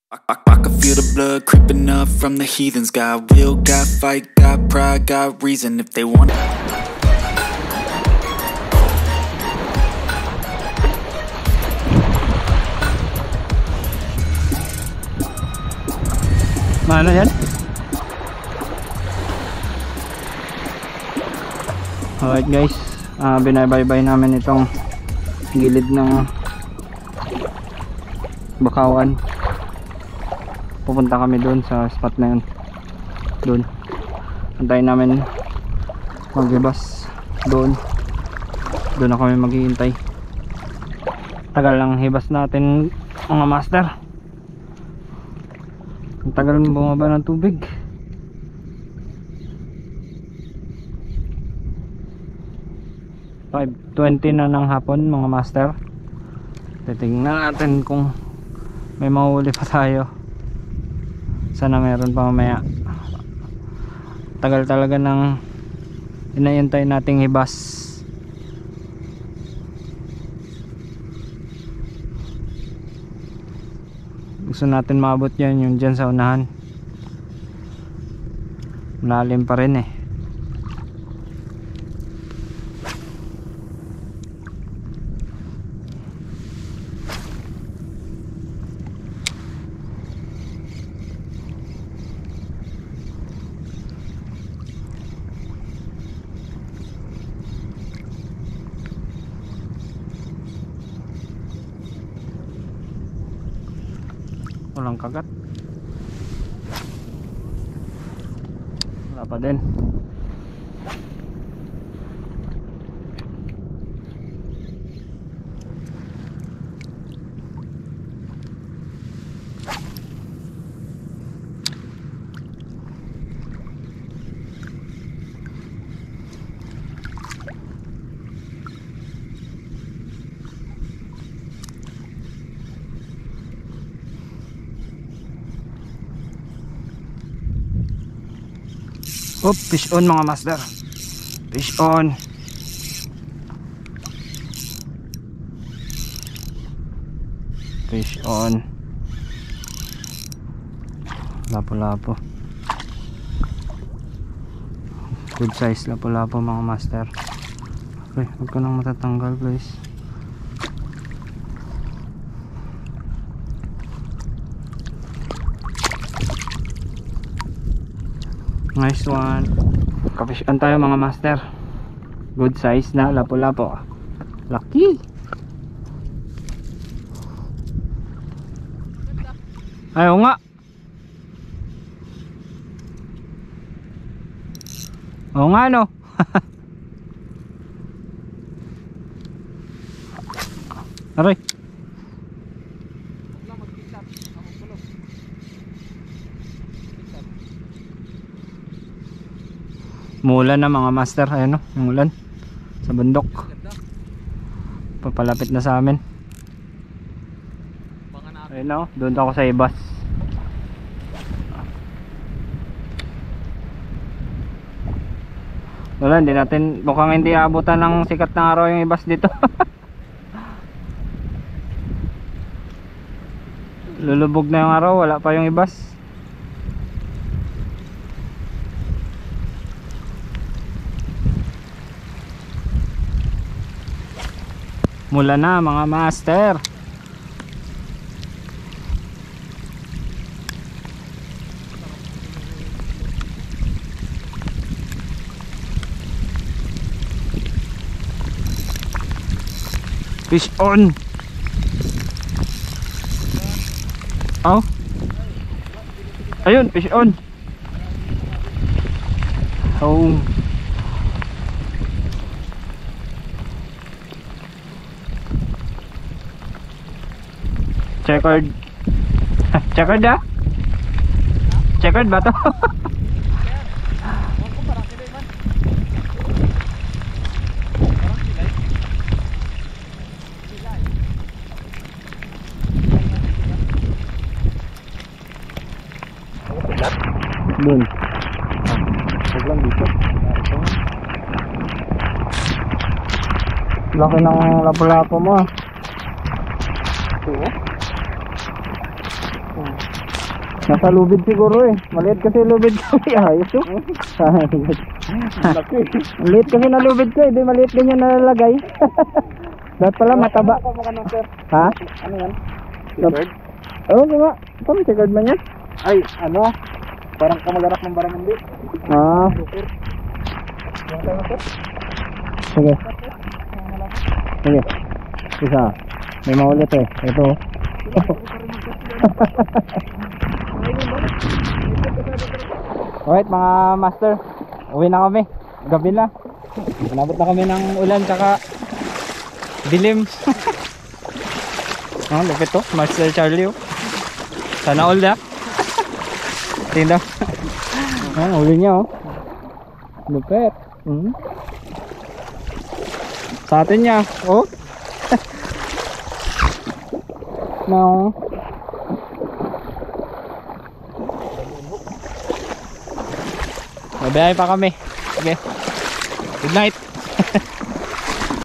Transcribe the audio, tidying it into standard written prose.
I can feel the blood creeping up from the heathens. Got will, got fight, got pride, got reason. If they want Mana yan? Alright guys, binabaybay namin itong gilid ng Bakawan. Pupunta kami doon sa spot na yun. Doon antayin namin maghibas doon. Doon na kami maghihintay. Tagal lang hibas natin mga master. Ang tagal bumaba ng tubig. "5:20 na ng hapon mga master. Titingnan natin kung may mahuli pa tayo. Sana meron pa mamaya. Tagal talaga ng inayantay nating hibas. Gusto natin maabot yan, yung dyan sa unahan. Malalim pa rin eh. Walang kagat. Wala pa din. Oh, fish on mga master. Fish on. Fish on. Lapo-lapo. Good size lapo-lapo mga master. Okay, huwag ko nang matatanggal please. Nice one. Kafish on tayo mga master. Good size na lapo-lapo. Lucky. Ayaw nga. Oo nga no. Aray. Mulan na mga master. Ayan o, yung ulan sa bundok. Papalapit na sa amin. Ayun o, doon ako sa ibas. Wala, hindi natin, mukhang hindi abutan ng sikat ng araw yung ibas dito. Lulubog na yung araw, wala pa yung ibas. Mula na mga master. Fish on. Oh. Ayun, fish on. Oh. Checkered. Checkered ah? Checkered ba to? Doon. Saglang dito. Laki ng lapo-lapo mo ah. Ito oh. Nasa lubid siguro eh. Maliit kasi lubid ko. Ayos yun. Maliit kasi na lubid ko eh. Di maliit din yung nalalagay. Dapat pala mataba. Ha? Ano yan? Bird? Oo nga. Parang sigurd man yan. Ay, ano? Parang kamag-anak ng Barangay. Ah. Sige. Sige. Isa. May maulit eh. Ito. Alright mga master. Uwi na kami. Gabi na. Inabot na kami ng ulan tsaka dilim. Oh, lupit to. Master Charlie. Sana all na. Tingnan. Ang uli niya oh. Lupit. Sa atin niya. Oh. No. Mabiyahe pa kami. Okay. Good night.